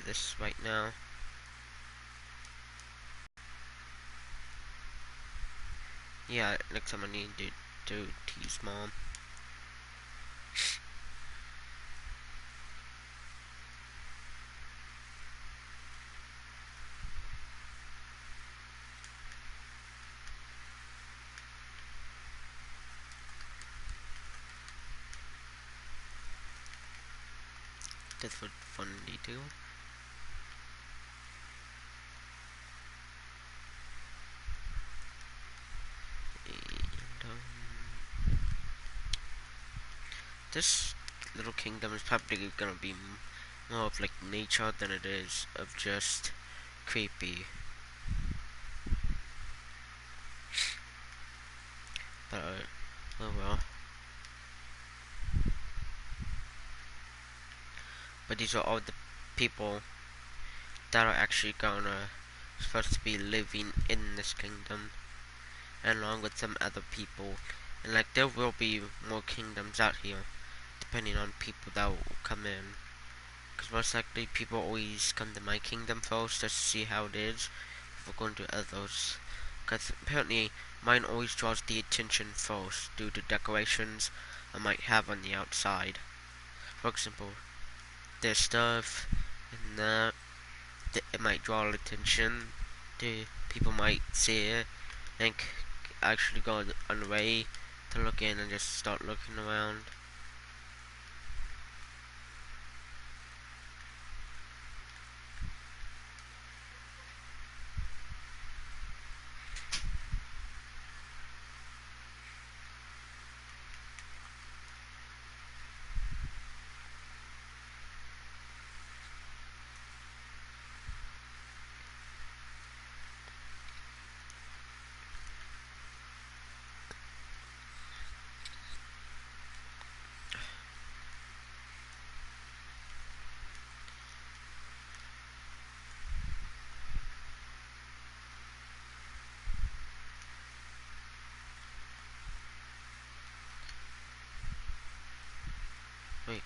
this right now. Yeah, next time I need to do T's mom. That's what fun they do. And, this little kingdom is probably gonna be more of like nature than it is of just creepy. But oh well. But these are all the people that are actually gonna supposed to be living in this kingdom, and along with some other people. And like there will be more kingdoms out here, depending on people that will come in. Because most likely people always come to my kingdom first just to see how it is before going to others. Because apparently mine always draws the attention first due to decorations I might have on the outside. For example, there's stuff in that it might draw attention to people might see it and actually go on the way to look in and just start looking around. Wait,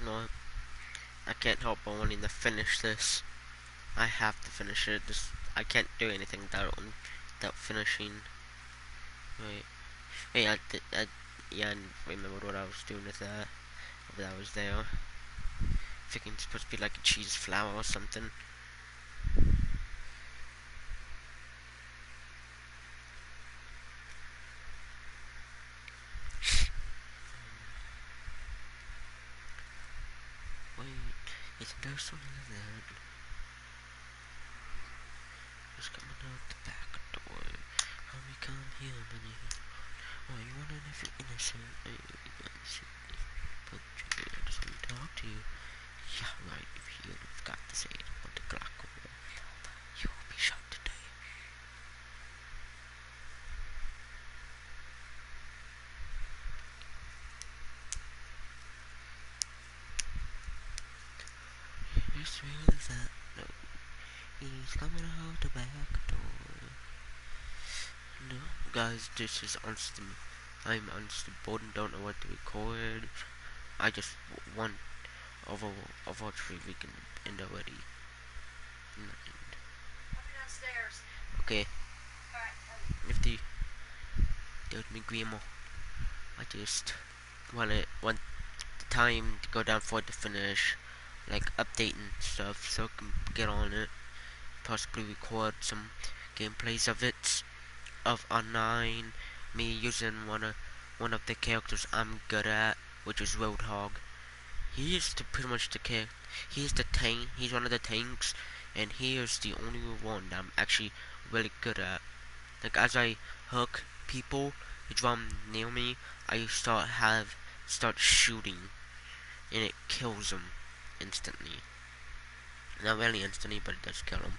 no, I can't help but wanting to finish this. I have to finish it. This I can't do anything without finishing. Wait, hey, yeah, I remembered what I was doing with that. That was there. Thinking it's supposed to be like a cheese flour or something. Wait, isn't there something there? Who's coming out the back door? How we come here, money? Oh, you wondering if you're innocent? Are you innocent? But I just want to talk to you. Yeah, right. If you forgot to say it on the clock, you will be shot today. This real is that? No. He's coming out the back door. No, guys, this is honestly, I'm honestly bored and don't know what to record. I just want Overwatch 3 weekend end already. Downstairs. Okay, if the there's me grandma, I just want the time to go down for it to finish, like updating stuff, so I can get on it, possibly record some gameplays of it, of online, me using one of the characters I'm good at, which is Roadhog. He is pretty much the character. He's the tank. He's one of the tanks, and he is the only one that I'm actually really good at. Like as I hook people, they drum near me, I start shooting, and it kills them instantly. Not really instantly, but it does kill them.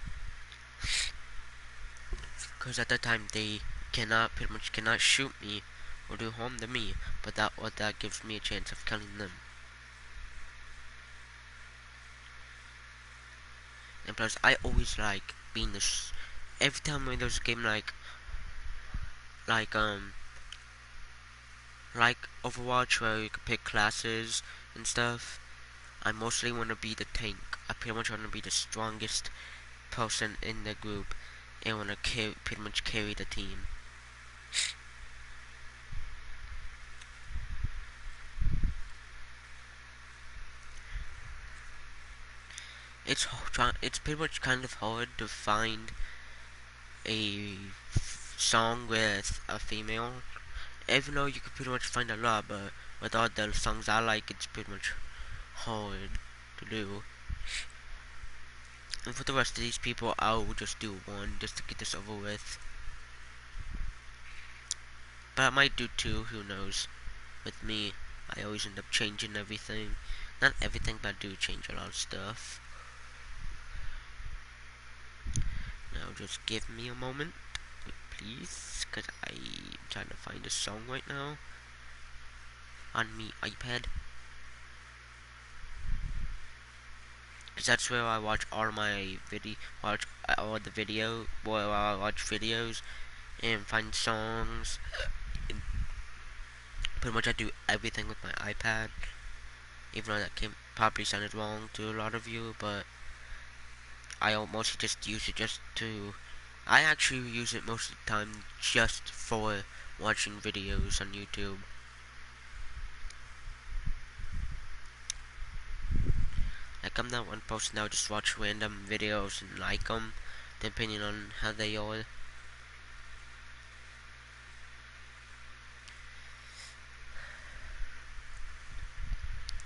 Because at that time they pretty much cannot shoot me or do harm to me, but that gives me a chance of killing them. And plus, I always like being this. Every time when there's a game like like Overwatch where you can pick classes and stuff, I mostly want to be the tank. I pretty much want to be the strongest person in the group and want to pretty much carry the team. It's pretty much kind of hard to find a song with a female. Even though you can pretty much find a lot, but with all the songs I like, it's pretty much hard to do. And for the rest of these people, I'll just do one just to get this over with. But I might do two, who knows. With me, I always end up changing everything. Not everything, but I do change a lot of stuff. Now just give me a moment, please, because I'm trying to find a song right now on me iPad. Because that's where I watch all my watch all the where I watch videos and find songs. And pretty much I do everything with my iPad. Even though that probably sounded wrong to a lot of you, but I mostly just use it I actually use it most of the time just for watching videos on YouTube. Like I'm not one person that would just watch random videos and like them, depending on how they are.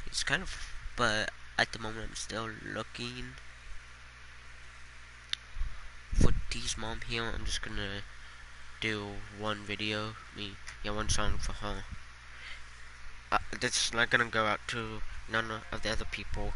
It's kind of, but at the moment I'm still looking for T's mom here. I'm just gonna do one video, one song for her. That's not gonna go out to none of the other people.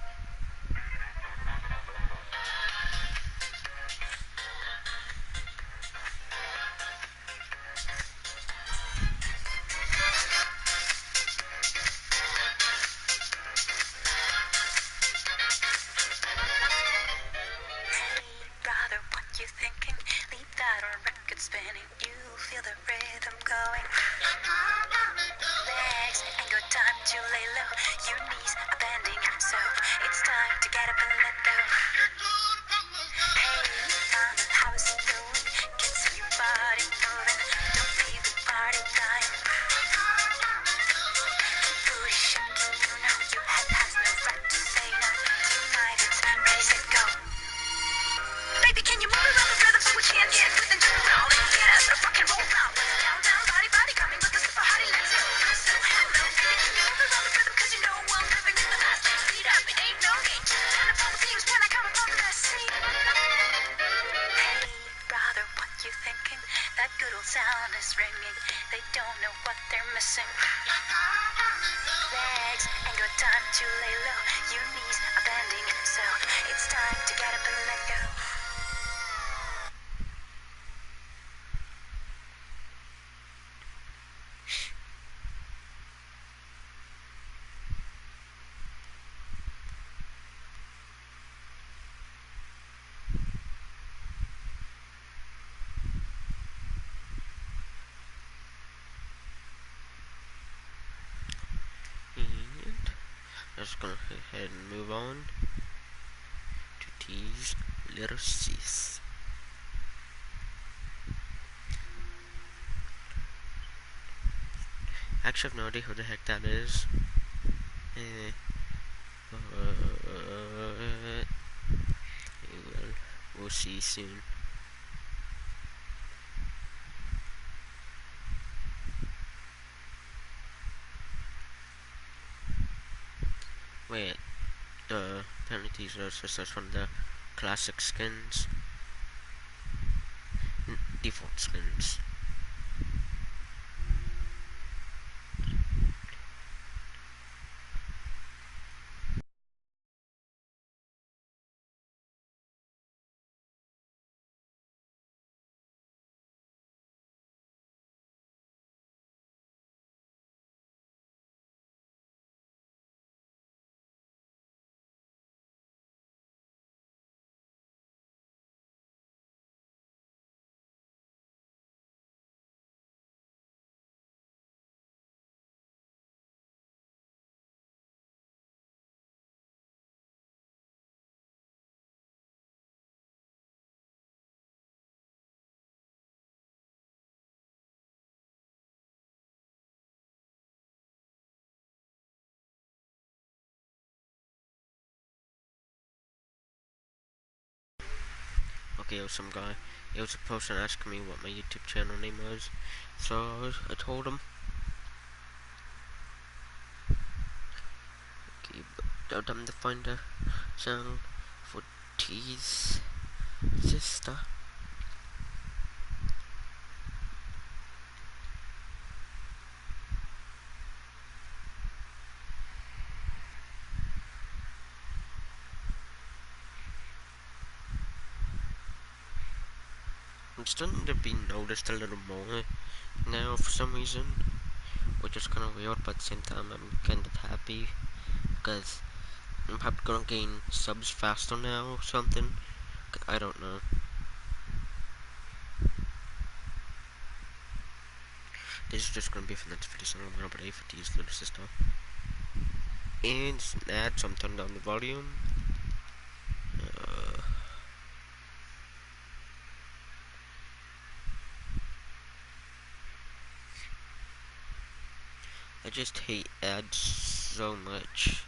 Spinning, you feel the rhythm going. Legs ain't got time to lay low. Your knees are bending, so it's is ringing. They don't know what they're missing. Legs ain't got time to lay low. Your knees are bending, so it's time to get up and let go. And I'm just gonna go ahead and move on to T's little sis. Actually, I have no idea who the heck that is. We'll see soon. Wait, apparently these are just from the classic skins, default skins. Okay, it was some guy. It was a person asking me what my YouTube channel name was, so I told him. Okay, but now time to find a channel for T's sister. I'm starting to be noticed a little more now for some reason, which is kind of weird, but at the same time I'm kind of happy because I'm probably gonna gain subs faster now or something. I don't know. This is just gonna be for the next video, so I'm gonna play for T's little sister. And it's an ad, so I'm turning down the volume. I just hate ads so much.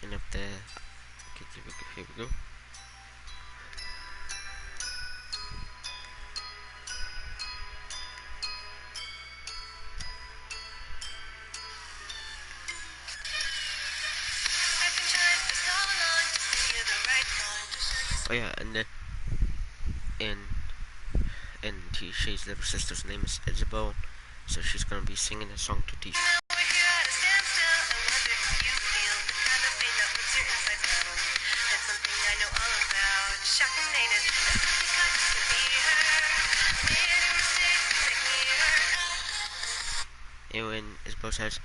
And up there, okay, here we go. Oh yeah, and TeeShay's little sister's name is Isabel, so she's gonna be singing a song to TeeShay. And when Isabel says,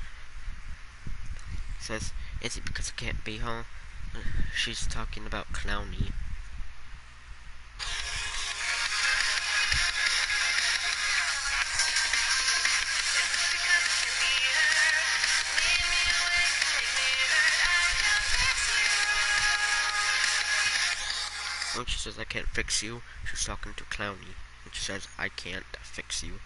is it because I can't be home? She's talking about Clowny. When she says I can't fix you, she's talking to Clowny. When she says I can't fix you.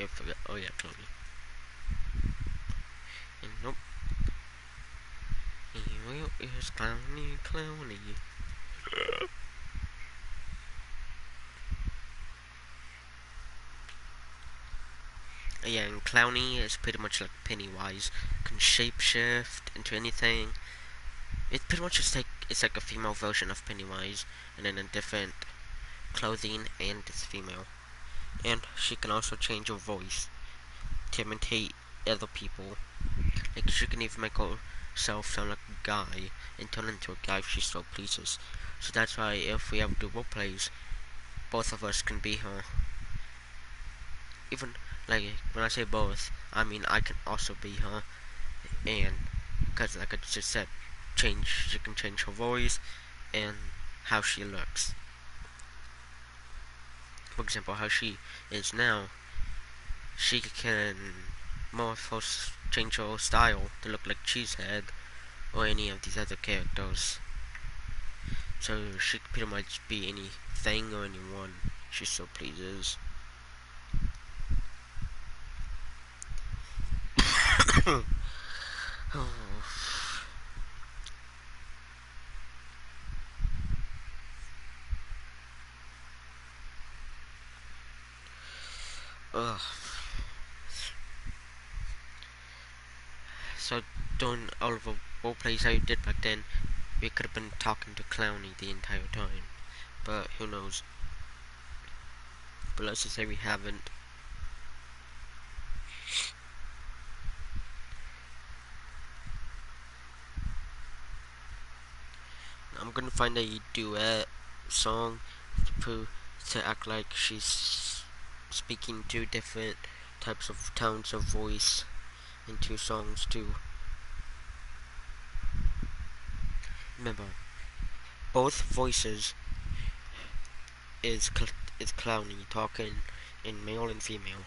I forgot. Oh yeah, Chloe. And nope. Well, it's Clowny, Clowny. Yeah, and Clowny is pretty much like Pennywise. Can shapeshift into anything. It's pretty much just like it's like a female version of Pennywise, and then a different clothing, and it's female. And she can also change her voice to imitate other people. Like she can even make herself sound like a guy and turn into a guy if she so pleases. So that's why if we have dual plays, both of us can be her. Even like when I say both, I mean I can also be her, and because like I just said, she can change her voice and how she looks. For example, how she is now, she can change her style to look like Cheesehead or any of these other characters. So she could pretty much be anything or anyone she so pleases. Oh. Ugh. So doing all of the role plays how you did back then, we could have been talking to Clowny the entire time. But who knows? But let's just say we haven't. I'm gonna find a duet song to act like she's speaking two different types of tones of voice in two songs too. Remember, both voices is is Clowny talking in male and female,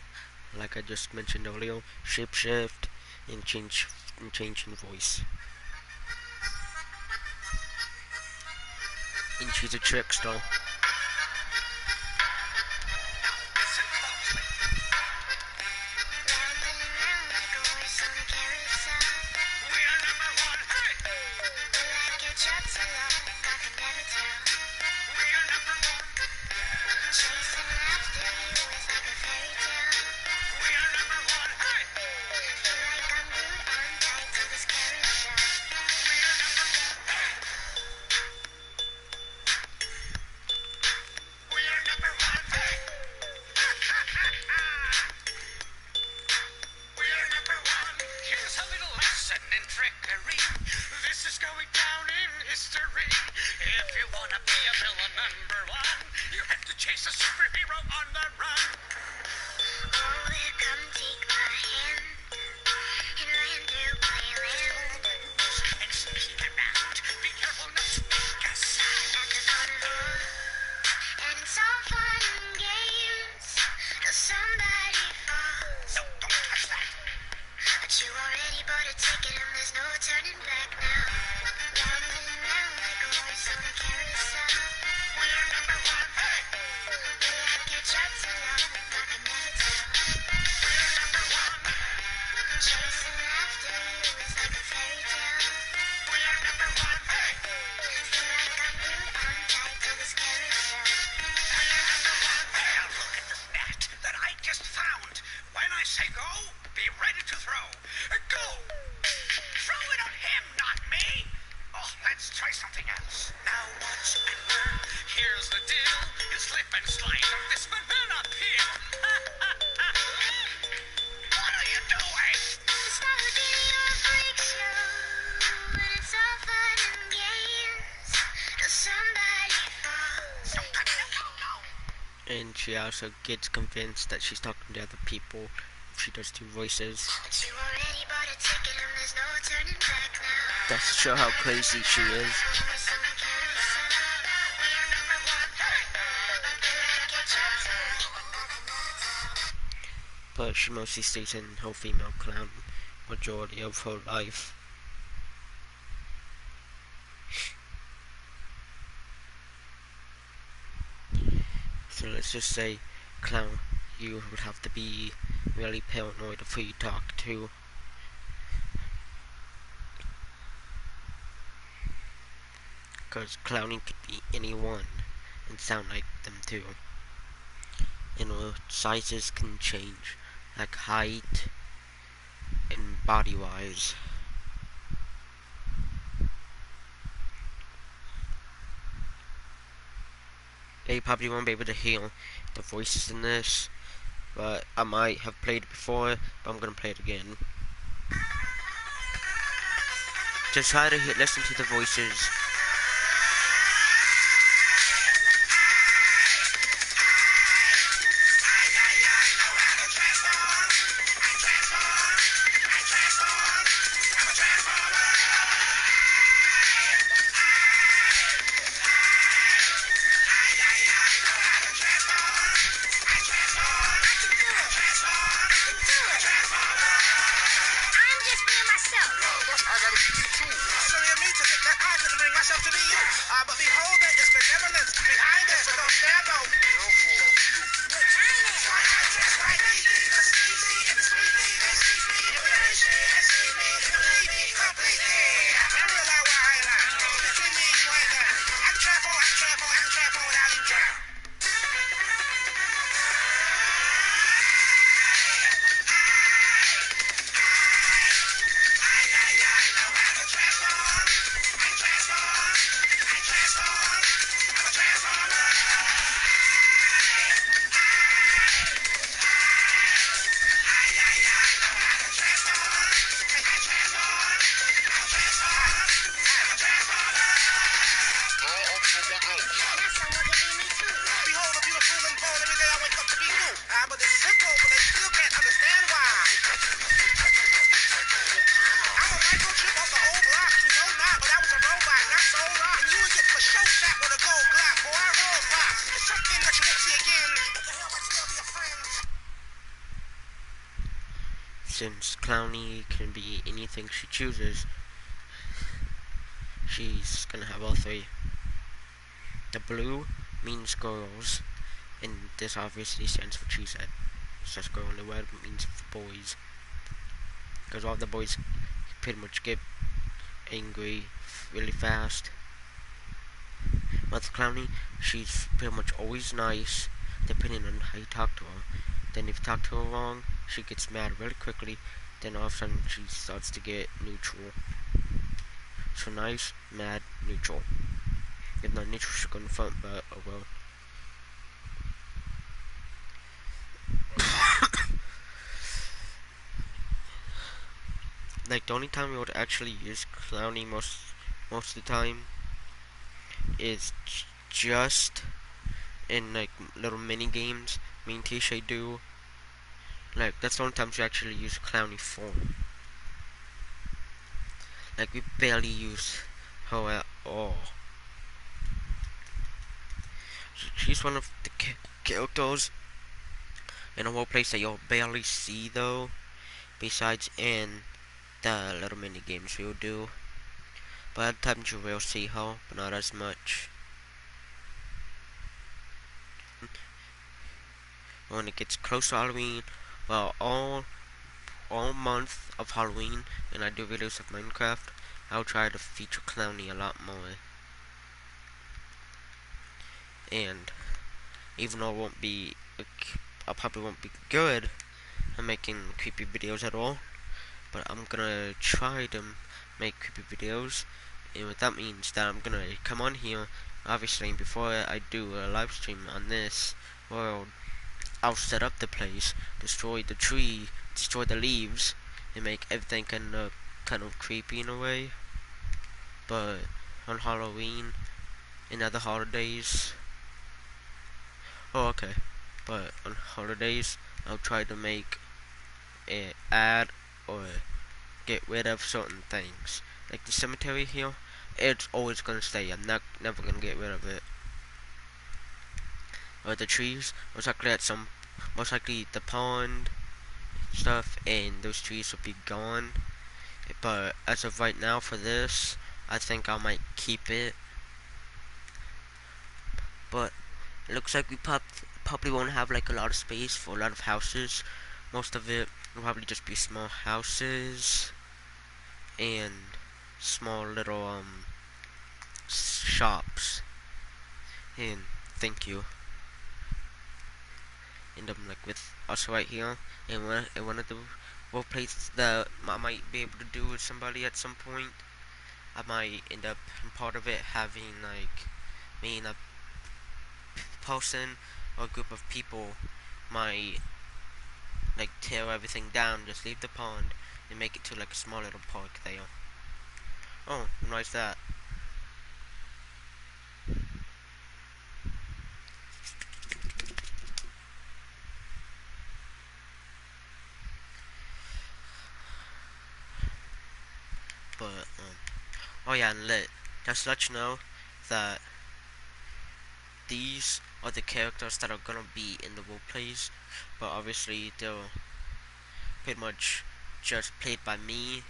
like I just mentioned earlier. Shapeshift and change in voice. And she's a trickster. And she also gets convinced that she's talking to other people if she does two voices. That's to show how crazy she is. But she mostly stays in her female clown majority of her life. So let's just say, clown, you would have to be really paranoid of who you talk to. Because clowning could be anyone and sound like them too. You know, sizes can change, like height and body wise. Yeah, you probably won't be able to hear the voices in this, but I might have played it before, but I'm gonna play it again. Just try to listen to the voices. I'm just being myself. I gotta be you too. Silly of me to think that I couldn't bring myself to be you. But behold, there is benevolence behind it, so don't stand no. We're trying it. I dress like me, cause it's easy and it's sweetly. They see me, embrace me, and see me, and believe me completely. And realize why I lie. Between me, you ain't that. I can trample without even trying. Behold, a beautiful and bold. Every day I wake up to be new. But it's simple, but they still can't understand why. I'm a microchip off the old block. You know not, but I was a robot, not so rock. And you would get for show shot with a gold glock. Boy, I roll rock. It's something that you won't see again. But the hell might still be a friend. Since Clowny can be anything she chooses, she's gonna have all three. The blue means girls, and this obviously stands for TeeShay. It says girl, and the red means for boys. Because all the boys pretty much get angry really fast. With Clowny, she's pretty much always nice, depending on how you talk to her. Then if you talk to her wrong, she gets mad really quickly. Then all of a sudden she starts to get neutral. So nice, mad, neutral. If not neutral, she'll go in front, but oh well. Like, the only time we would actually use Clowny most of the time is just in like little mini games me and TeeShay do. Like, that's the only time we actually use Clowny for. Like, we barely use her at all. She's one of the characters in a whole place that you'll barely see though, besides in the little mini games we'll do. But at times you will see her, but not as much. When it gets close to Halloween, well, all month of Halloween, and I do videos of Minecraft, I'll try to feature Clowny a lot more. And even though I probably won't be good at making creepy videos at all, but I'm gonna try to make creepy videos, and what that means that I'm gonna come on here, obviously, before I do a live stream on this world, I'll set up the place, destroy the tree, destroy the leaves, and make everything kind of creepy in a way. But on Halloween and other holidays, but on holidays, I'll try to make add or get rid of certain things. Like the cemetery here, it's always gonna stay. I'm never gonna get rid of it. Or the trees, most likely the pond stuff, and those trees will be gone. But as of right now, for this, I think I might keep it. But it looks like we probably won't have like a lot of space for a lot of houses, most of it will probably just be small houses and small little shops. And thank you. And like with us right here, and one of the role plays that I might be able to do with somebody at some point, I might end up part of it having like me and a person or a group of people might like tear everything down, just leave the pond and make it to like a small little park there. Oh, nice that. But oh yeah, and just to let you know that these are the characters that are gonna be in the role plays, but obviously they're pretty much just played by me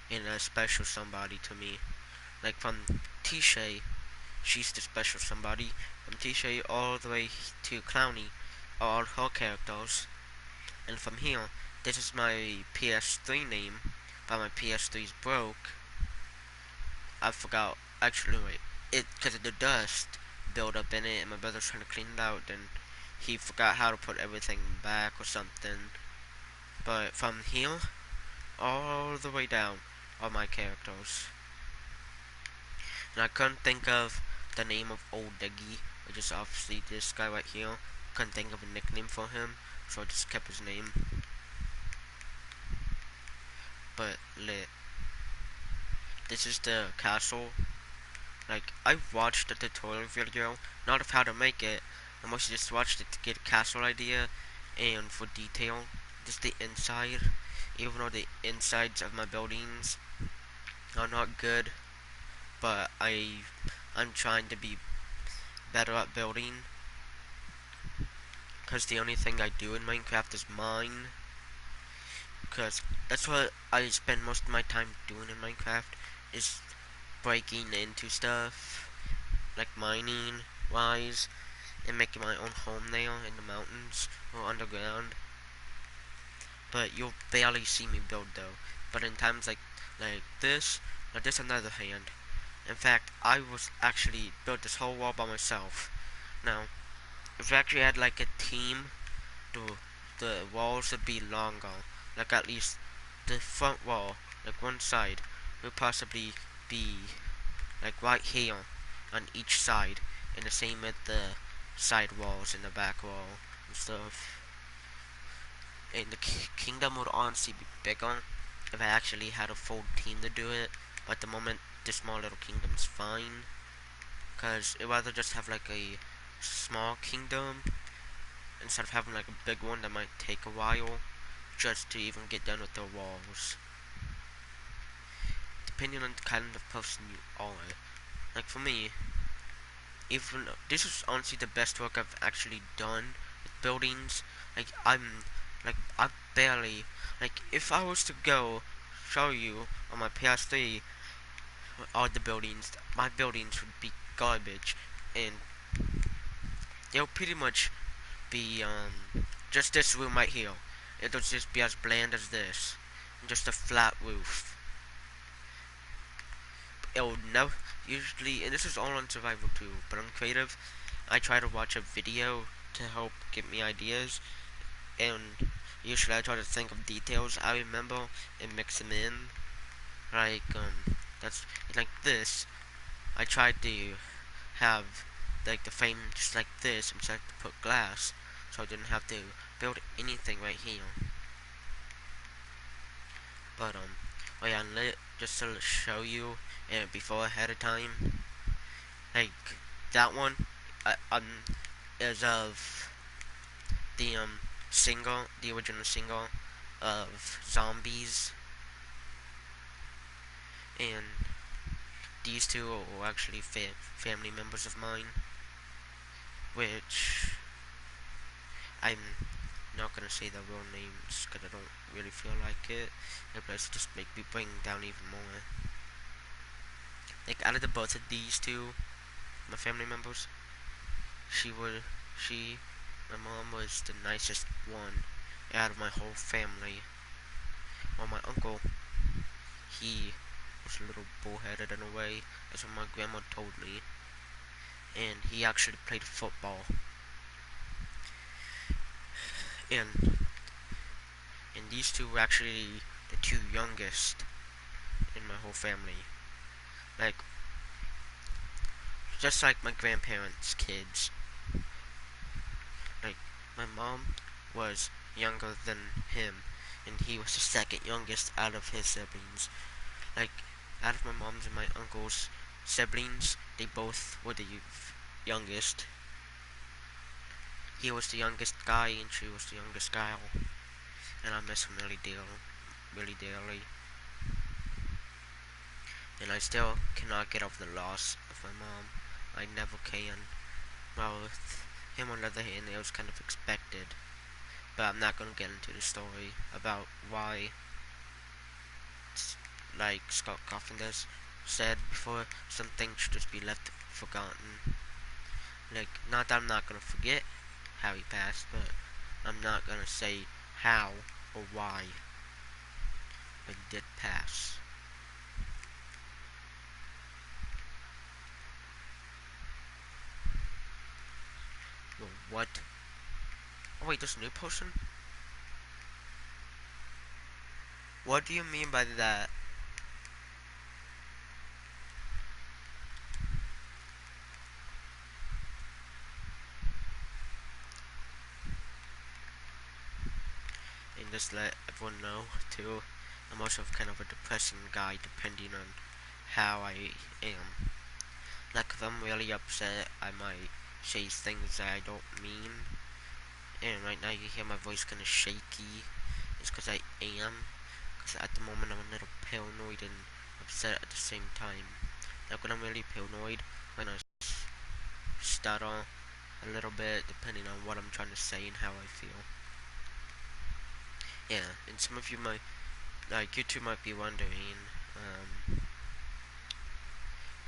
and a special somebody to me. Like from TeeShay, she's the special somebody. From TeeShay all the way to Clowny are all her characters. And from here, this is my PS3 name, but my PS3 is broke. I forgot, actually wait, because of the dust built up in it and my brother's trying to clean it out, and he forgot how to put everything back or something. But from here, all the way down are my characters. And I couldn't think of the name of Old Deggy, which is obviously this guy right here. Couldn't think of a nickname for him, so I just kept his name. But lit. This is the castle. Like, I watched a tutorial video, not of how to make it. I mostly just watched it to get a castle idea and for detail. Just the inside. Even though the insides of my buildings are not good, but I'm trying to be better at building. Because the only thing I do in Minecraft is mine. Because that's what I spend most of my time doing in Minecraft, is breaking into stuff, like mining wise, and making my own home there in the mountains or underground. But you'll barely see me build though. But in times like this, now this on the other hand, in fact, I was actually built this whole wall by myself. Now, if we actually had like a team, the walls would be longer. Like at least the front wall, like one side, would possibly be like right here on each side, and the same with the side walls and the back wall and stuff. And the kingdom would honestly be bigger if I actually had a full team to do it. But at the moment, this small little kingdom's fine, cause I'd rather just have like a small kingdom instead of having like a big one that might take a while just to even get done with the walls. Depending on the kind of person you are. Like for me, even this is honestly the best work I've actually done with buildings. Like I barely, like if I was to go show you on my PS3 all the buildings, my buildings would be garbage, and they'll pretty much be just this room right here. It'll just be as bland as this, and just a flat roof. It'll never usually, and this is all on survival too, but on creative, I try to watch a video to help give me ideas, and usually I try to think of details I remember and mix them in. Like that's like this. I tried to have like the frame just like this instead to put glass, so I didn't have to build anything right here. But oh yeah, and just to show you before ahead of time, like that one, is of the the original single of zombies, and these two are actually family members of mine, which I'm not gonna say their real names because I don't really feel like it. It just make me bring down even more. Like out of the both of these two, my family members, she would, she, my mom was the nicest one. out of my whole family. Well, my uncle, he was a little bullheaded in a way, that's what my grandma told me. And he actually played football. And these two were actually the two youngest in my whole family. Like, just like my grandparents' kids. Like, my mom was younger than him, and he was the second youngest out of his siblings. Like, out of my mom's and my uncle's siblings, they both were the youngest. He was the youngest guy, and she was the youngest gal. And I miss him really dearly. And I still cannot get over the loss of my mom. I never can. Well, with him on the other hand, it was kind of expected. But I'm not gonna get into the story about why, like Scott Carpenter's said before, some things should just be left forgotten. Like, not that I'm not gonna forget how he passed, but I'm not gonna say how or why, but he did pass. Well, what? Oh wait, there's a new person? What do you mean by that? And just let everyone know, too, I'm also kind of a depressing guy depending on how I am. Like, if I'm really upset, I might say things that I don't mean. And right now you hear my voice kind of shaky. It's because I am. Because at the moment I'm a little paranoid and upset at the same time. Like, when I'm really paranoid, when I stutter a little bit, depending on what I'm trying to say and how I feel. Yeah, and some of you might, like, you two might be wondering,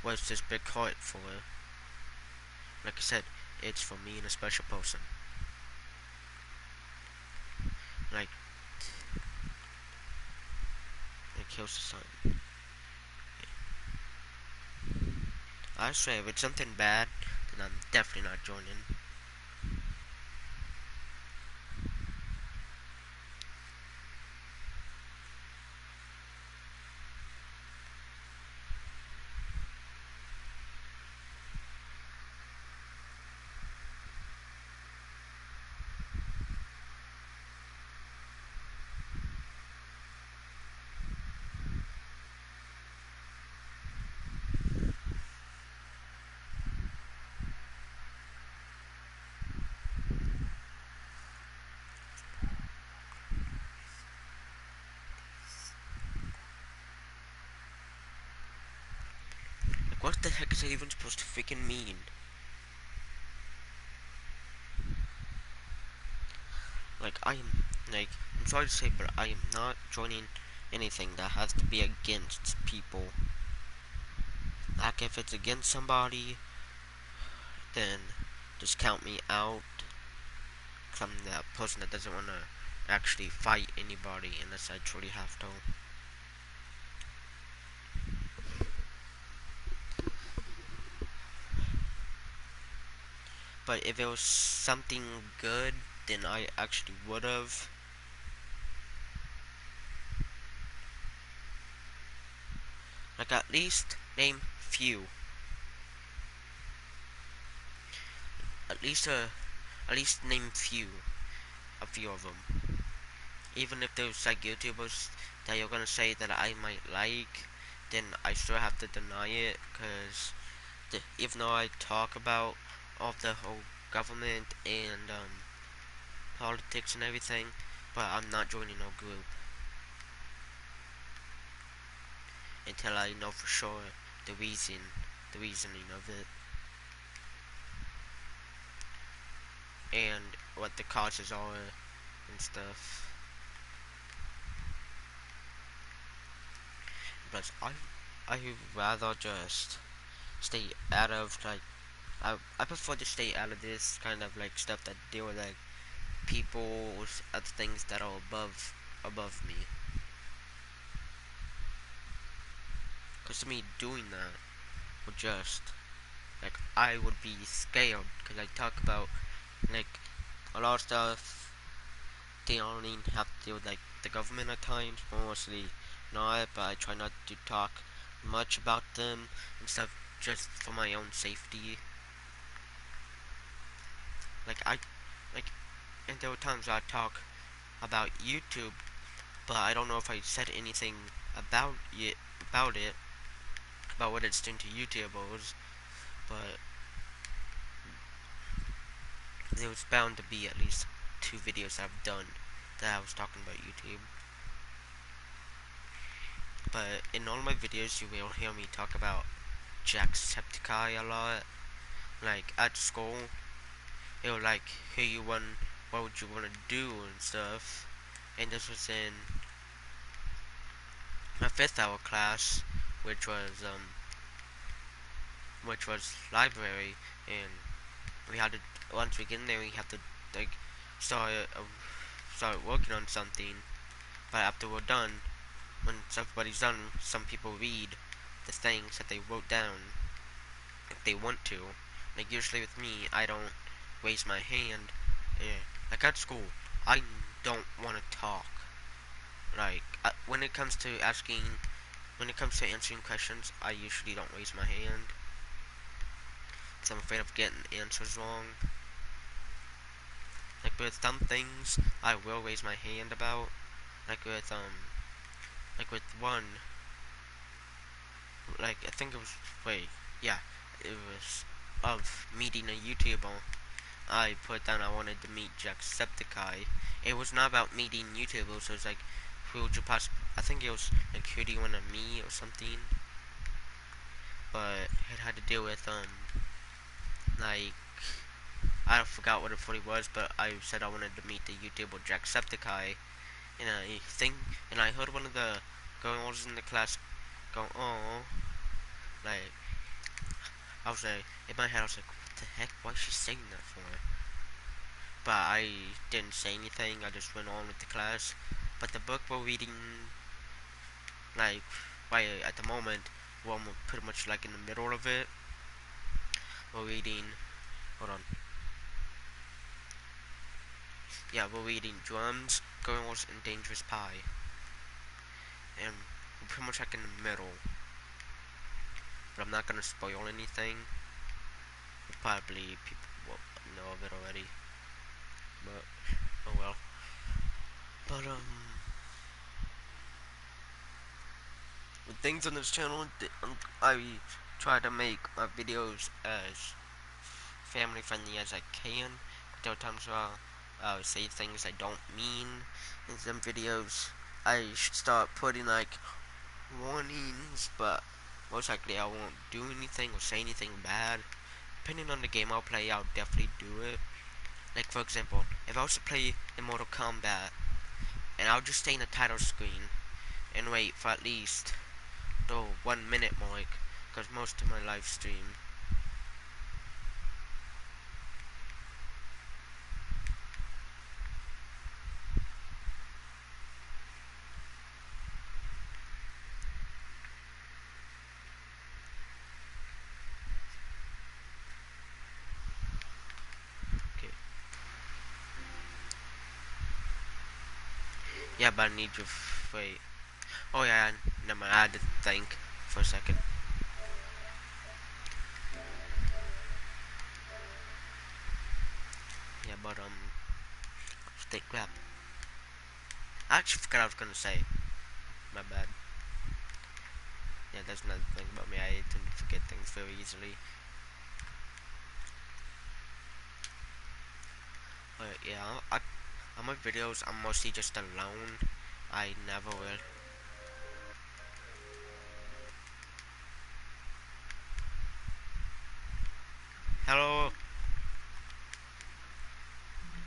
what's this big heart for? Like I said, it's for me and a special person. Like, it kills the sun. I swear, if it's something bad, then I'm definitely not joining. Like, what the heck is that even supposed to freaking mean? Like, I'm sorry to say, but I am not joining anything that has to be against people. Like, if it's against somebody, then just count me out. Cause I'm that person that doesn't want to actually fight anybody unless I truly have to. But if it was something good, then I actually would have. Like, at least name few. At least name a few of them. Even if there's like YouTubers that you're gonna say that I might like, then I still have to deny it, cause even though I talk about all the whole government and politics and everything, but I'm not joining no group until I know for sure the reasoning of it, and what the causes are and stuff. But I rather just stay out of, like, I prefer to stay out of this kind of like stuff that deal with like people's other things that are above me. Cause to me doing that would just like I would be scared because I talk about like a lot of stuff they don't even have to do with like the government at times, mostly not, but I try not to talk much about them and stuff just for my own safety. Like I like and there were times I talk about YouTube, but I don't know if I said anything about about it about what it's doing to YouTubers, but there was bound to be at least 2 videos I've done that I was talking about YouTube. But in all my videos, you will hear me talk about Jacksepticeye a lot. Like at school, it will like hear you one, what would you want to do and stuff. And this was in my 5th hour class, which was library, and we had to once we get in there, we have to like start start working on something. But after we're done, when everybody's done, some people read the things that they wrote down if they want to. Like usually with me, I don't raise my hand. Like at school, I don't want to talk. Like when it comes to answering questions, I usually don't raise my hand. Cause I'm afraid of getting answers wrong. Like with some things, I will raise my hand about. Like with one, like I think it was yeah, it was of meeting a YouTuber. I put down I wanted to meet Jacksepticeye. It was not about meeting YouTubers. It was like, who would you I think it was like, who do you want to meet or something. But it had to do with like I forgot what it fully was, but I said I wanted to meet the YouTuber Jacksepticeye, and I heard one of the girls in the class go, "Oh," like I was like, in my head I was like, what the heck? Why is she saying that for? But I didn't say anything. I just went on with the class. But the book we're reading, like, right at the moment, we're pretty much like in the middle of it. We're reading. Hold on. Yeah, we're reading Drums, Girls, and Dangerous Pie, and we're pretty much like in the middle. But I'm not gonna spoil anything. Probably people will know of it already. But oh well. But with things on this channel, I try to make my videos as family friendly as I can. But there are times where I'll say things I don't mean in some videos. I should start putting like warnings, but most likely I won't do anything or say anything bad. Depending on the game I'll play, I'll definitely do it. Like for example, if I was to play in Mortal Kombat, and I'll just stay in the title screen and wait for at least the 1 minute mark, because most of my live stream. Okay. Yeah, but I need you. Wait. Oh yeah, never mind. I had to think for a second. Yeah, but stick crap. I actually forgot what I was gonna say. My bad. Yeah, that's another thing about me. I tend to forget things very easily. But yeah, on my videos, I'm mostly just alone. I never will. Hello.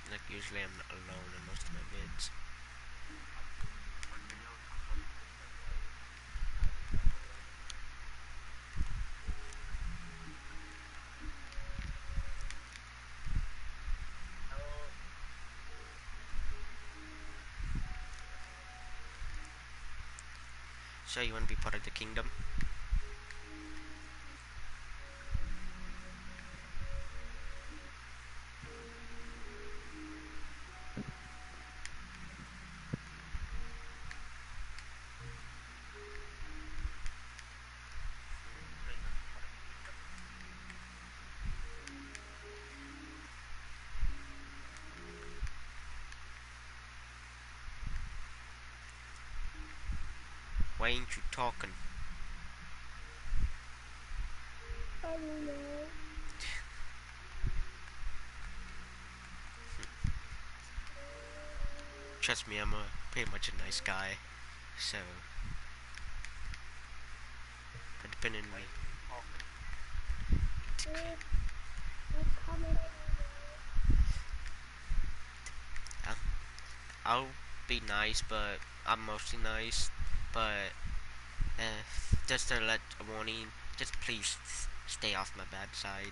Like usually I'm alone in most of my vids. So you want to be part of the kingdom? Why ain't you talking? I don't know. Trust me, I'm pretty much a nice guy. So, but depending on me, I'm coming. I'll, I'll be nice, but I'm mostly nice. But just to let a warning, just please stay off my bad side,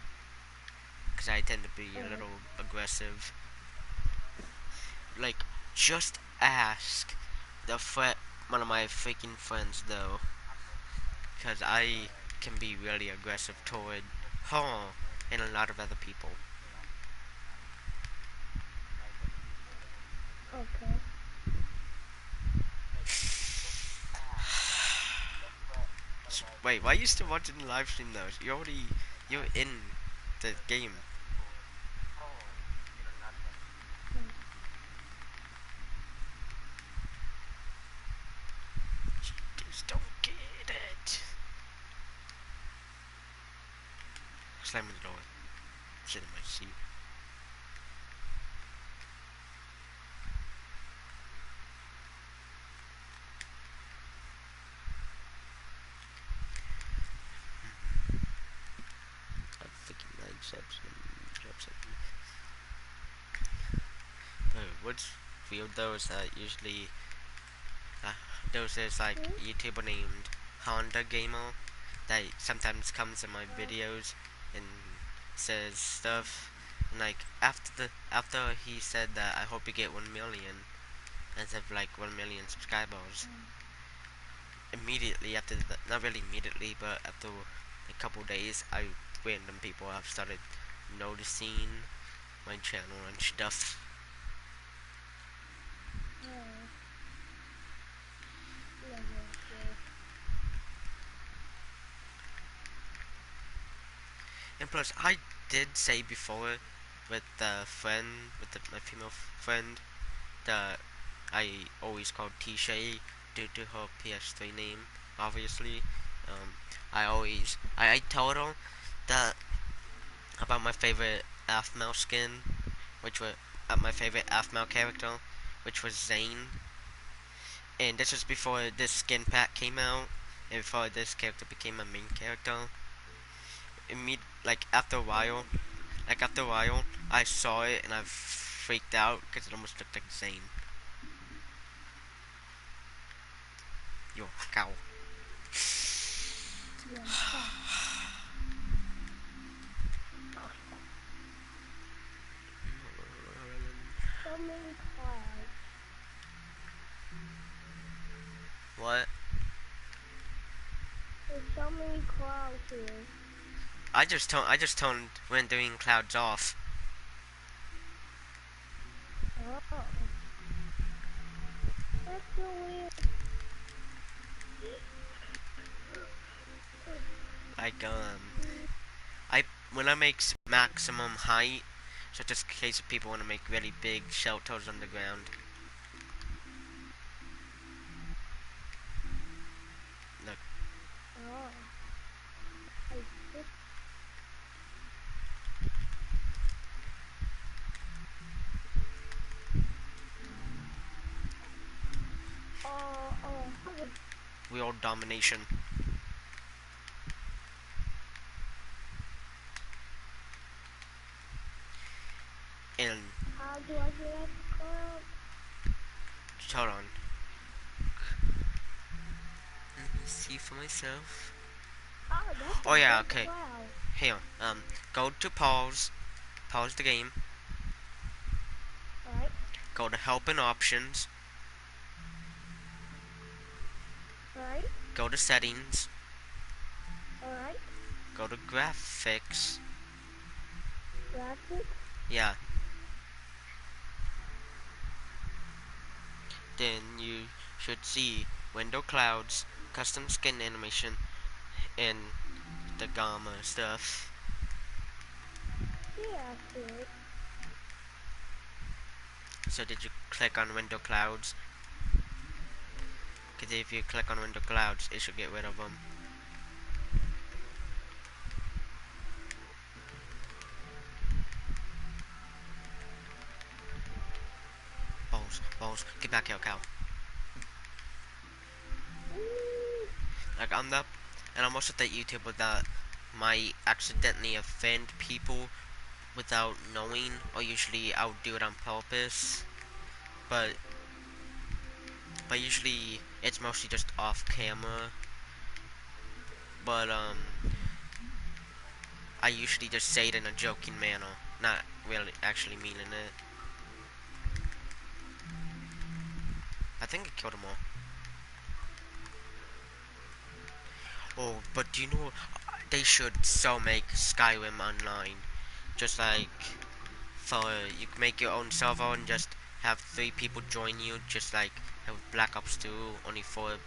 because I tend to be a little aggressive. Like, just ask one of my freaking friends though, because I can be really aggressive toward her and a lot of other people. Okay. Wait, why are you still watching the live stream though? You're in the game. Just don't get it. Slamming the door. Sit in my seat. I'm freaking 9 subs and drops at me. What's weird though is that usually there's like a YouTuber named Honda Gamer that sometimes comes in my videos and says stuff. And like after he said that I hope you get 1 million instead of like 1 million subscribers. Immediately after that, not really immediately, but after a couple days, random people have started noticing my channel and stuff. And plus, I did say before with my female friend, that I always called TeeShay due to her PS3 name, obviously. I told her that about my favorite Aphmau skin, which was my favorite Aphmau character, which was Zane. And this was before this skin pack came out, and before this character became a main character. After a while, I saw it and I freaked out because it almost looked like Zane. Yo, cow. So many clouds. What? There's so many clouds here. I just turned rendering clouds off. Oh. That's so weird. Like I when I make maximum height, so just in case if people want to make really big shelters underground. Look, Oh. I see. Oh. world domination. And How do I get up the cloud? hold on. Let me see for myself. Oh, that's Oh a yeah, big okay. cloud. Here, go to pause the game. Alright. Go to help and options. Alright. go to settings, Alright. go to graphics. Graphics. Yeah. Then you should see window clouds, custom skin animation, and the gamma stuff. Yeah, I see it. So did you click on window clouds? Because if you click on window clouds, it should get rid of them. Balls, balls, get back here, cow. Ooh. Like I'm also that YouTuber that might accidentally offend people without knowing, or usually I'll do it on purpose. But usually it's mostly just off camera. But I usually just say it in a joking manner, not really actually meaning it. I think I killed them all. Oh, but do you know they should so make Skyrim online, just like for you can make your own server and just have 3 people join you, just like have Black Ops 2, only 4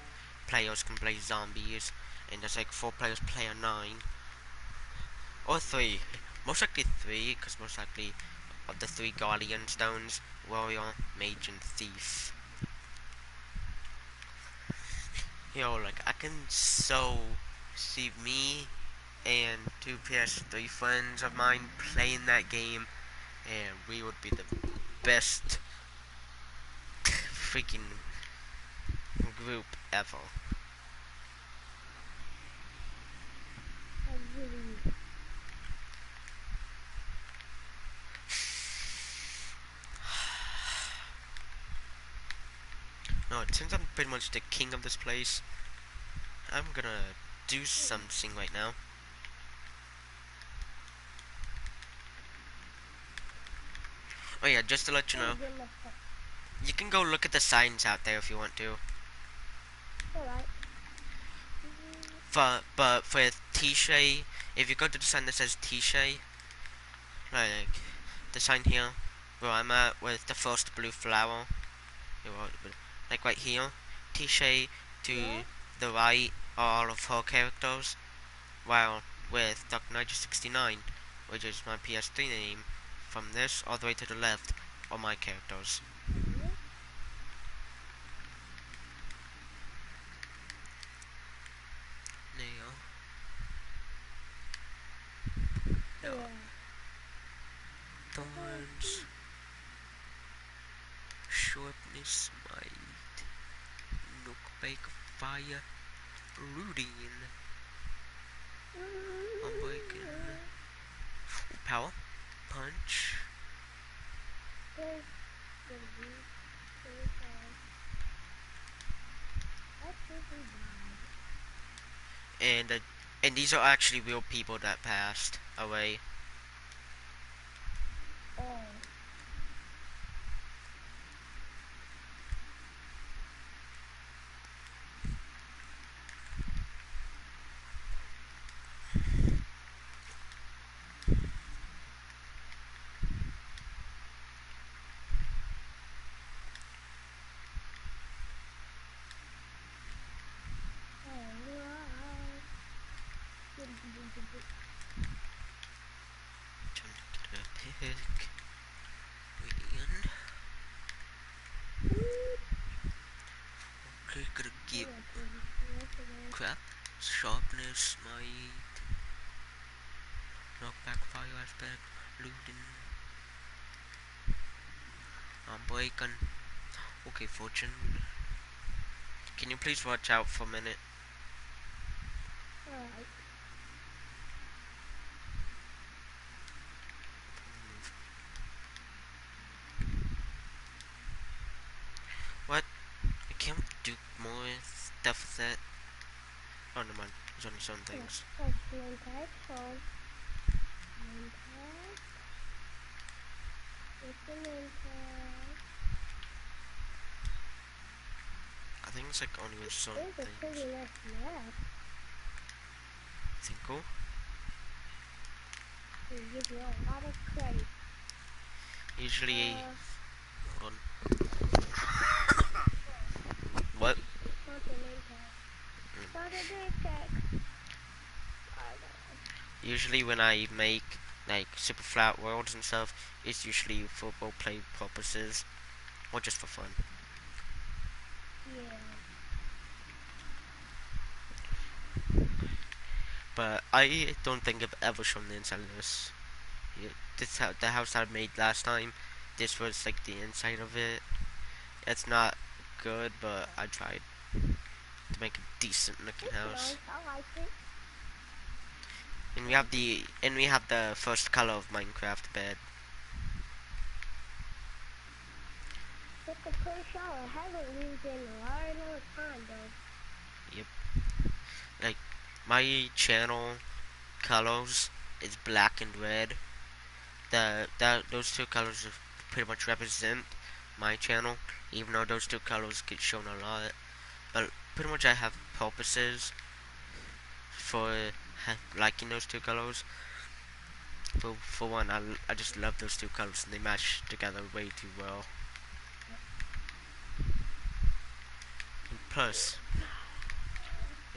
players can play zombies, and there's like 4 players play online, or 3, most likely 3, because most likely of the 3 Guardian Stones, Warrior, Mage, and Thief. Yo, like I can so see me and 2 PS3 friends of mine playing that game, and we would be the best freaking group ever. I really. No, since I'm pretty much the king of this place, I'm gonna do something right now. Oh yeah, just to let you know, Get my stuff. you can go look at the signs out there if you want to. Alright. But for TeeShay, if you go to the sign that says TeeShay, like the sign here, where I'm at with the first blue flower, like right here, TeeShay Yeah. to the right are all of her characters, while with Dark Knight 69, which is my PS3 name, from this all the way to the left are my characters. Yeah. Now, now, Yeah. thorns, sharpness, might, knockback, fire, rooting, unbreaking, power, punch, There's the view. There's that's really and and these are actually real people that passed away. bad. Oh. Alright. Time to get a pick. And okay, gonna give crap, sharpness, might, knockback, fire aspect, looting, breaking. Okay, fortune. Can you please watch out for a minute? Alright. What? I can't do more stuff with that. Oh, never mind. There's only some things. That's main tag. So main tag. It's the main tag. I think it's like only with certain It's a pretty things. nice map. Think cool? They give you a lot of credit. Usually, Uh, on what? continent tag. Saturday tag. Usually when I make like super flat worlds and stuff, it's usually for roleplay purposes or just for fun. Yeah. But I don't think I've ever shown the inside of this. Yeah, the house I made last time. This was like the inside of it. It's not good, but I tried to make a decent looking It's house. nice. I like it. And we have the first color of Minecraft bed. It's a pretty shower. I haven't used it in a very long time though. Yep. Like my channel colors is black and red. Those two colors pretty much represent my channel, even though those two colors get shown a lot. But pretty much I have purposes for liking those two colors. For one, I just love those two colors and they match together way too well. And plus,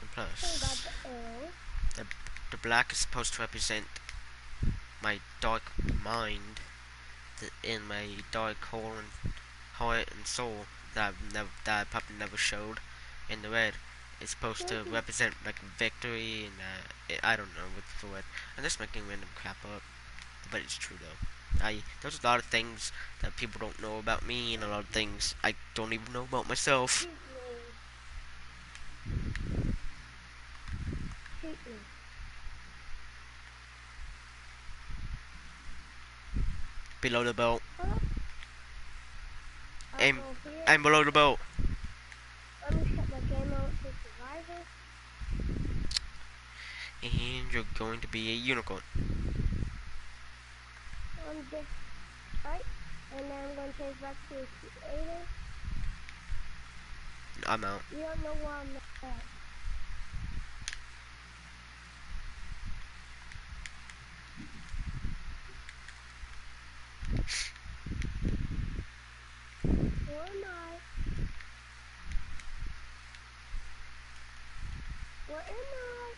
and Still got plus, the arrow. the, the black is supposed to represent my dark mind in my dark heart and soul that I probably never showed. And the red is supposed to represent like victory and I don't know what for what. I'm just making random crap up, but it's true though. There's a lot of things that people don't know about me, and a lot of things I don't even know about myself. Shoot me. Below the belt, Huh? aim, I'll go here. aim below the belt. Let me set my game mode to survival. And you're going to be a unicorn. This, right? And then I'm going to change back to creative. I'm out. You don't know where I'm at. Where am I? Where am I?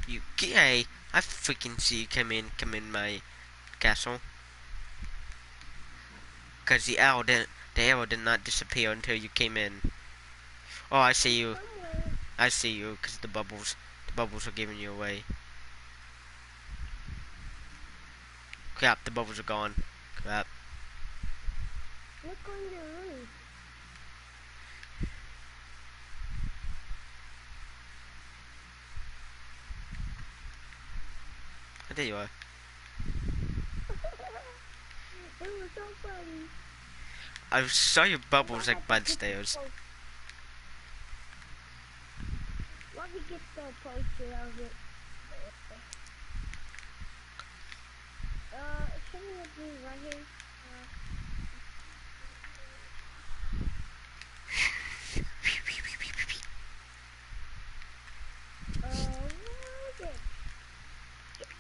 You gay? I freaking see you come in my castle. Cause the arrow did not disappear until you came in. Oh, I see you. Somewhere. I see you. Cause the bubbles are giving you away. Crap, the bubbles are gone. Crap. Look on the roof. Oh, there you are. It was so funny. I saw your bubbles like by the stairs. Let me get the poster of it. Shouldn't it be right here? Where is it?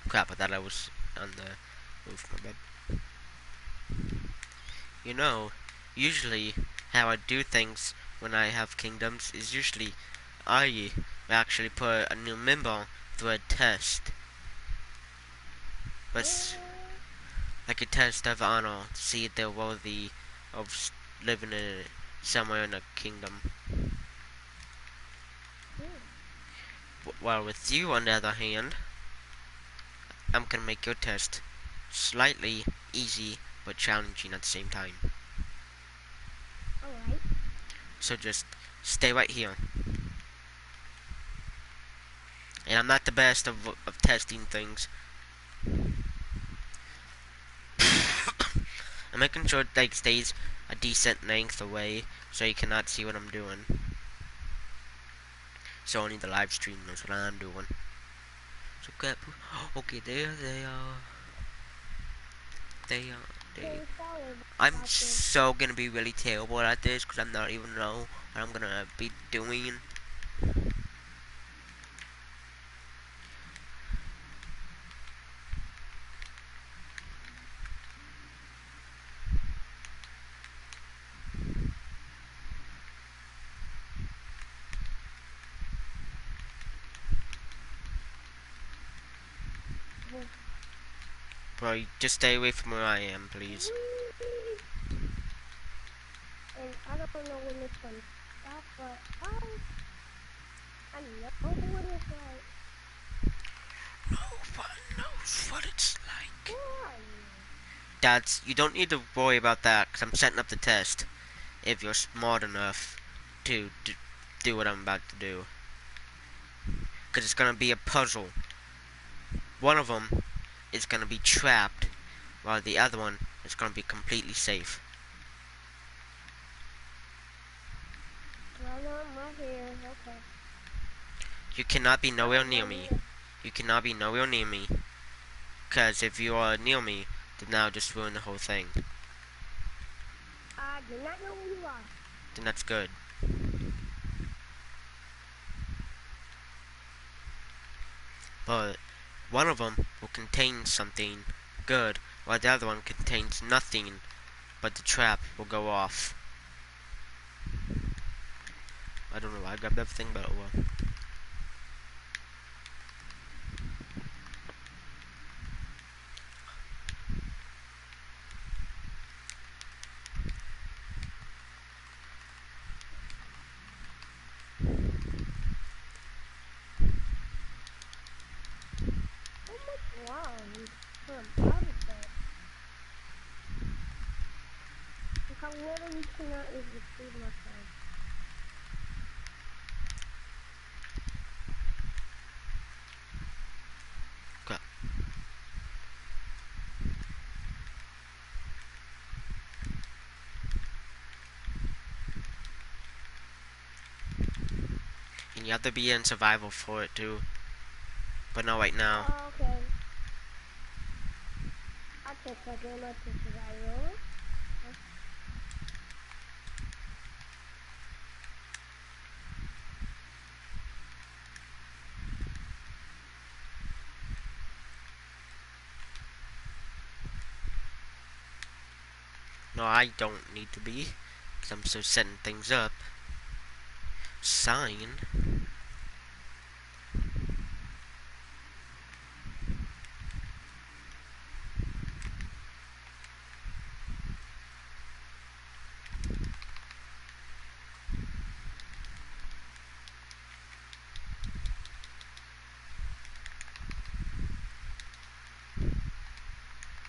Crap, I thought I was on the roof. My bed. You know, usually how I do things when I have kingdoms is usually I actually put a new member through a test. But like a test of honor to see if they're worthy of living in somewhere in a kingdom. While with you, on the other hand, I'm gonna make your test slightly easy but challenging at the same time. Alright. So just stay right here. And I'm not the best of testing things. I'm making sure it like stays a decent length away so you cannot see what I'm doing. So only the live stream knows what I'm doing. So okay, there they are. They are. They, King Shower I'm about this. so gonna be really terrible at this because I'm not even know what I'm gonna be doing. Bro, just stay away from where I am, please. And I don't know when it's gonna stop, but I know what it's like. No one knows what it's like. Who are you? You don't need to worry about that because I'm setting up the test. If you're smart enough to do what I'm about to do. Because it's gonna be a puzzle. One of them is gonna be trapped, while the other one is gonna be completely safe. Well, no, I'm right here. Okay. You cannot be I nowhere don't near know me. where. You cannot be nowhere near me. Because if you are near me, then that'll just ruin the whole thing. I do not know where you are. Then that's good. But one of them will contain something good, while the other one contains nothing, but the trap will go off. I don't know why I grabbed everything, but oh well. So much wrong for a body set. Like, I literally cannot even see myself. Crap. And you have to be in survival for it too. But not right now. Oh, okay. I took a game up to survival. No, I don't need to be. Because I'm still setting things up. Sign.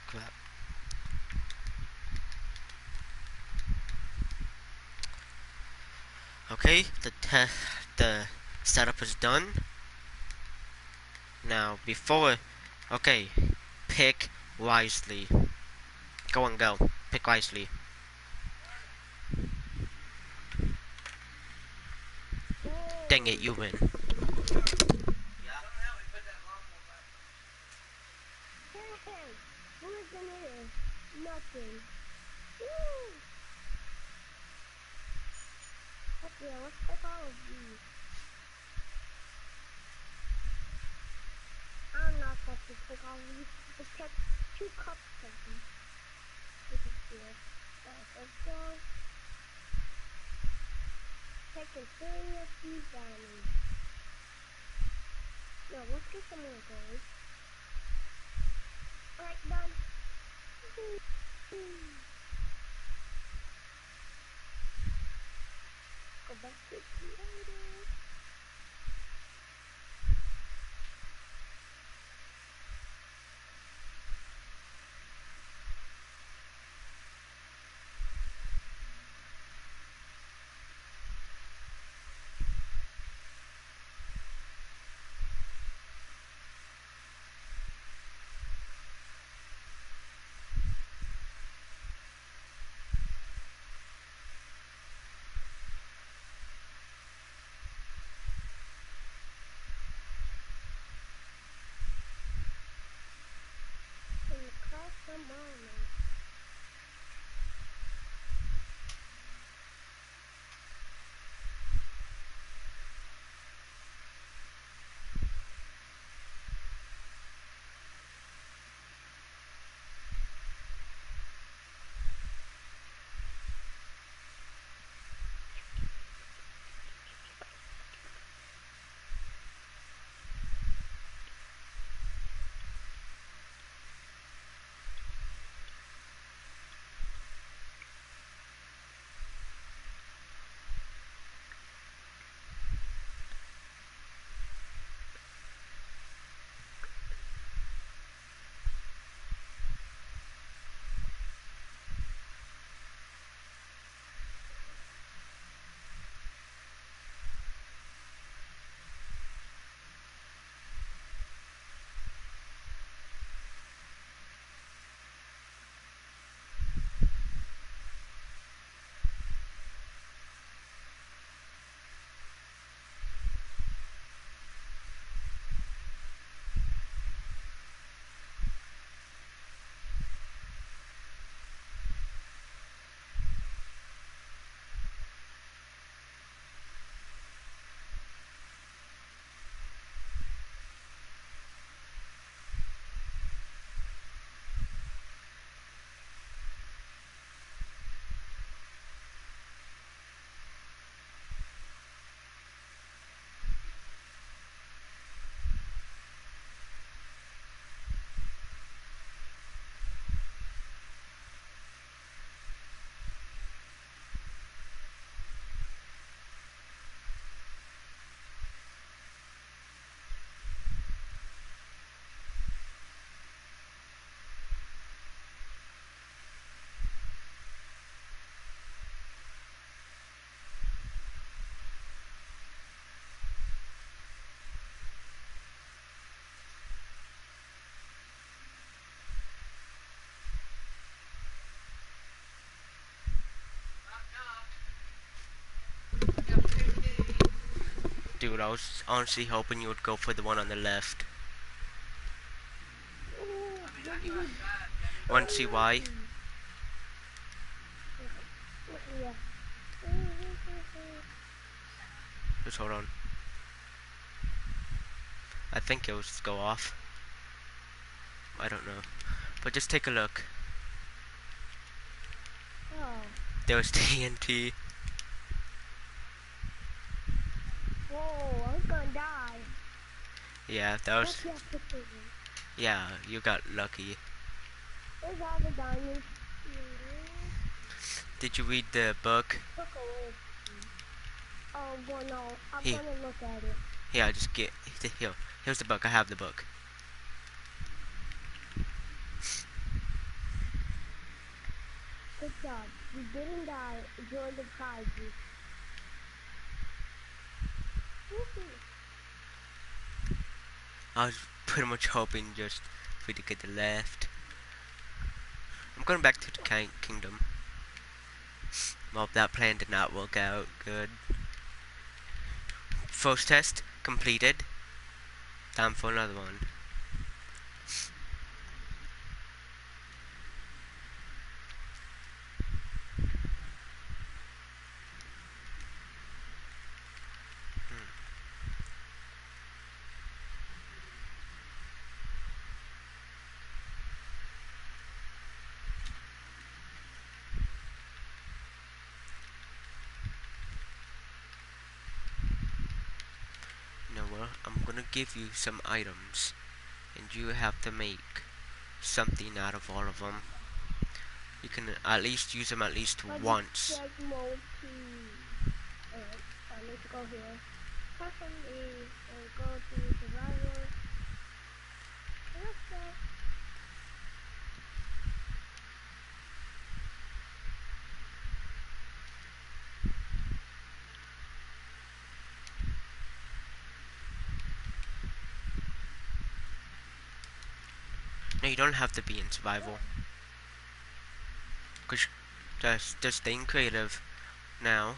Crap. Okay, the setup is done. Now, okay, pick wisely. Go and go. Pick wisely. Dang it, you win. Hey, who is in here? Nothing. Woo! Heck yeah, let's take all of these. I'm not supposed to take all of these. Let's take 2 cups of these. This is good. Alright, let's go. Taking 3 of these diamonds. No, let's get some more gold. Alright, done. Go back to creative. Dude, I was honestly hoping you would go for the one on the left. Want to see why? Yeah. Just hold on. I think it will just go off. I don't know. But just take a look. Oh. There's TNT. Whoa, I'm gonna die. Yeah, that was... What's your precision? Yeah, you got lucky. Where's all the diamonds? Did you read the book? Took away. Oh, well, no. I'm Here, gonna look at it. here, I just get... Here, here's the book. I have the book. Good job. You didn't die. Enjoy the prizes. I was pretty much hoping just for you to get the left. I'm going back to the kingdom. Well, that plan did not work out good. First test completed. Time for another one. Noah, I'm gonna give you some items, and you have to make something out of all of them. You can at least use them at least once. Check mode to. Alright, I need to go here. Press on E and go to survival. Let's go. No, you don't have to be in survival. Cause just staying creative. Now,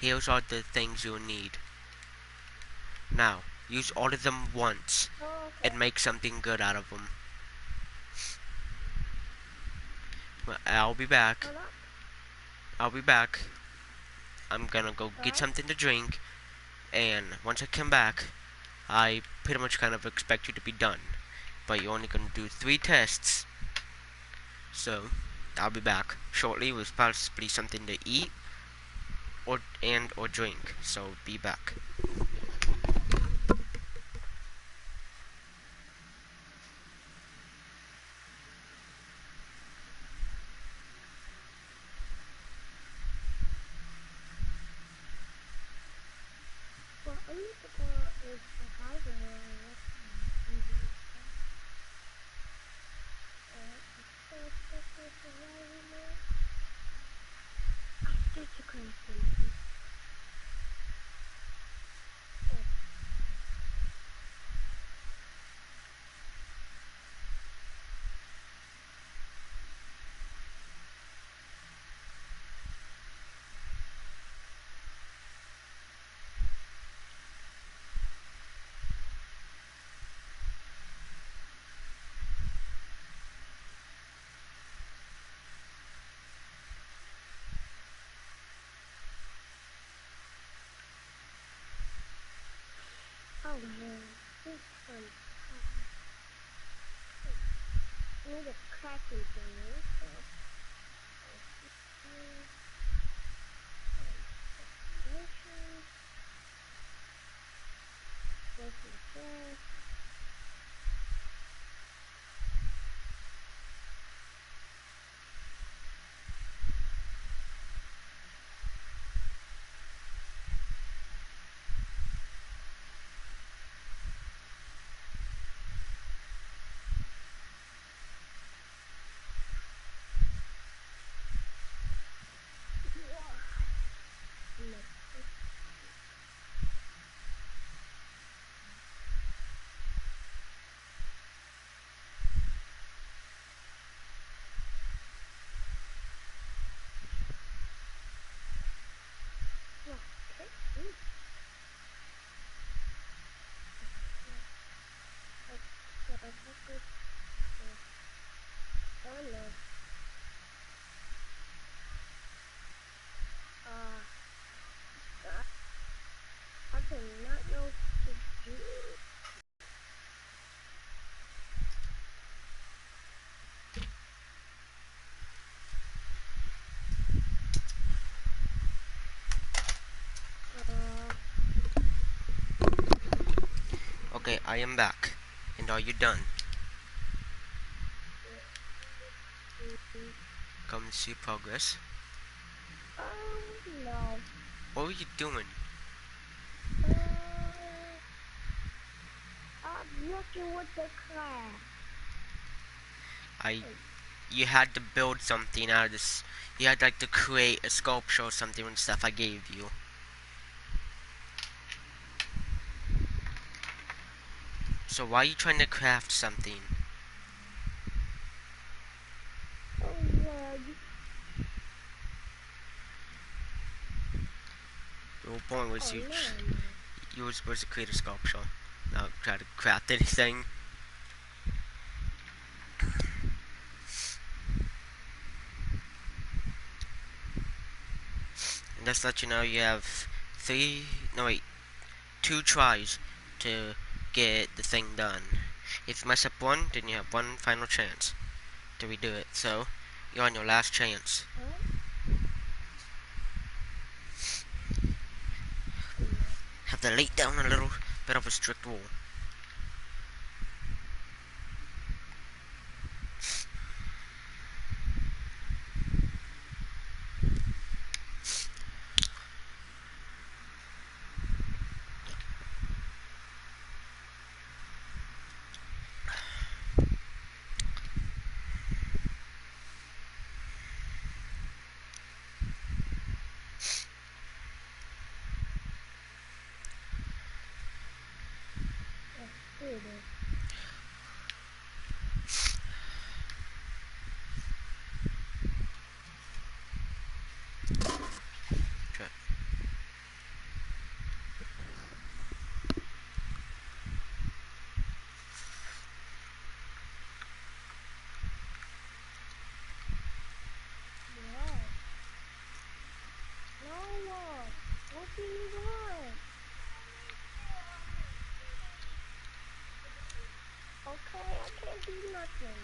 here's all the things you'll need. Now, use all of them once Oh, okay. and make something good out of them. Well, I'll be back. Hold up. I'll be back. I'm gonna go get Alright. something to drink, and once I come back, I pretty much kind of expect you to be done. But you're only gonna do 3 tests. So, I'll be back shortly with possibly something to eat or drink. So, be back. Well, I need to go in survival mode. Survival mode. Just a crazy. Oh man, this one. I need a cracking thing. So. Okay, I am back. And are you done? Come and see progress. No. What were you doing? I'm looking with the class. You had to build something out of this. You had like to create a sculpture or something and stuff I gave you. So why are you trying to craft something? Oh, yeah. The whole point was Oh, no. you were supposed to create a sculpture, not try to craft anything. And just to let you know, you have two tries to get the thing done. If you mess up one, then you have one final chance to redo it. So, you're on your last chance. Have to lay down a little bit of a strict rule. Here it is. Okay. What? No, what do you want? Okay, I can't do nothing.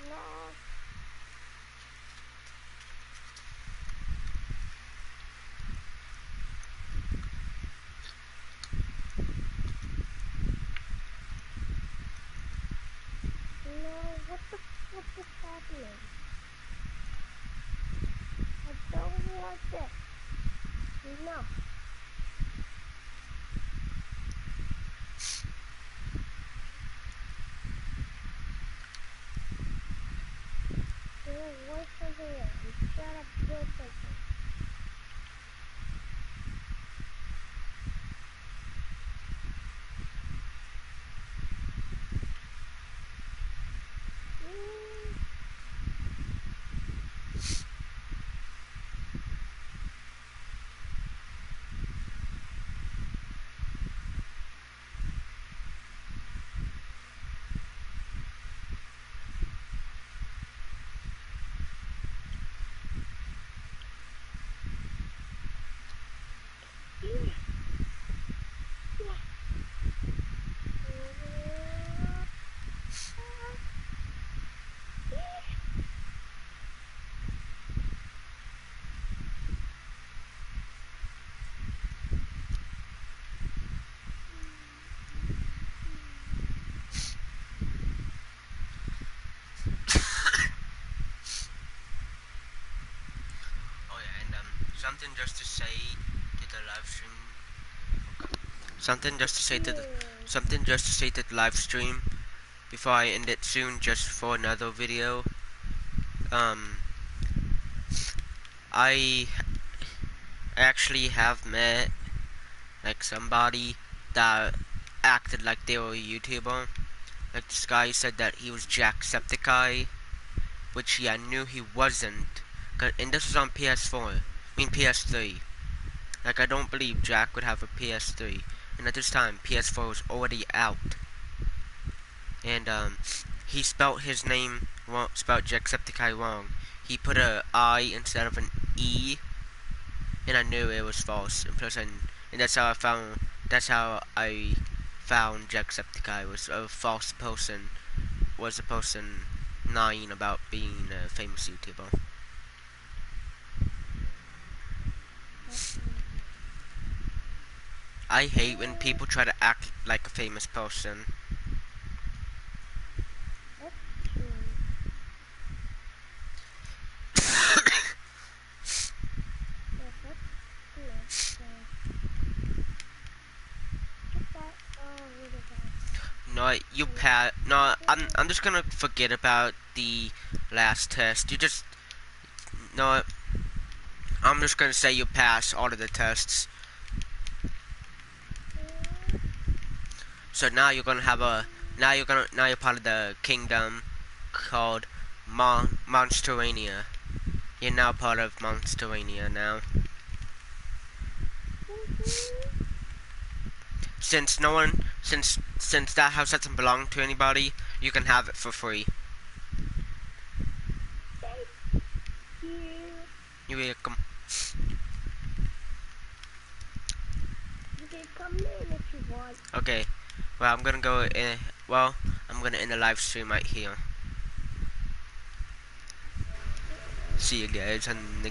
No. No, what is happening? I don't want it. No. Wait for here. I'm trying to build something. Oh yeah, and something just to say to the live stream. Something just to say to the live stream before I end it soon, just for another video. Um, I actually have met like somebody that acted like they were a YouTuber. Like this guy said that he was Jacksepticeye, which I knew he wasn't. And this was on PS4. I mean PS3. Like I don't believe Jack would have a PS3. And at this time, PS4 was already out. And he spelt his name wrong, spelled Jacksepticeye wrong. He put a I instead of an E, and I knew it was false. And plus, and that's how I found. That's how I found Jacksepticeye was a false person. Was a person lying about being a famous YouTuber. I hate when people try to act like a famous person. That's true. Yes, that's true. So, get that really fast. No, you pass. No, I'm just gonna forget about the last test. You just no. I'm just gonna say you pass all of the tests. So now you're gonna have a. Now you're part of the kingdom called Monsterania. You're now part of Monsterania now. Since no one, since that house doesn't belong to anybody, you can have it for free. Thank you. You're welcome. You can come in if you want. Okay. Well, I'm gonna go in. Well, I'm gonna end the live stream right here. See you guys on the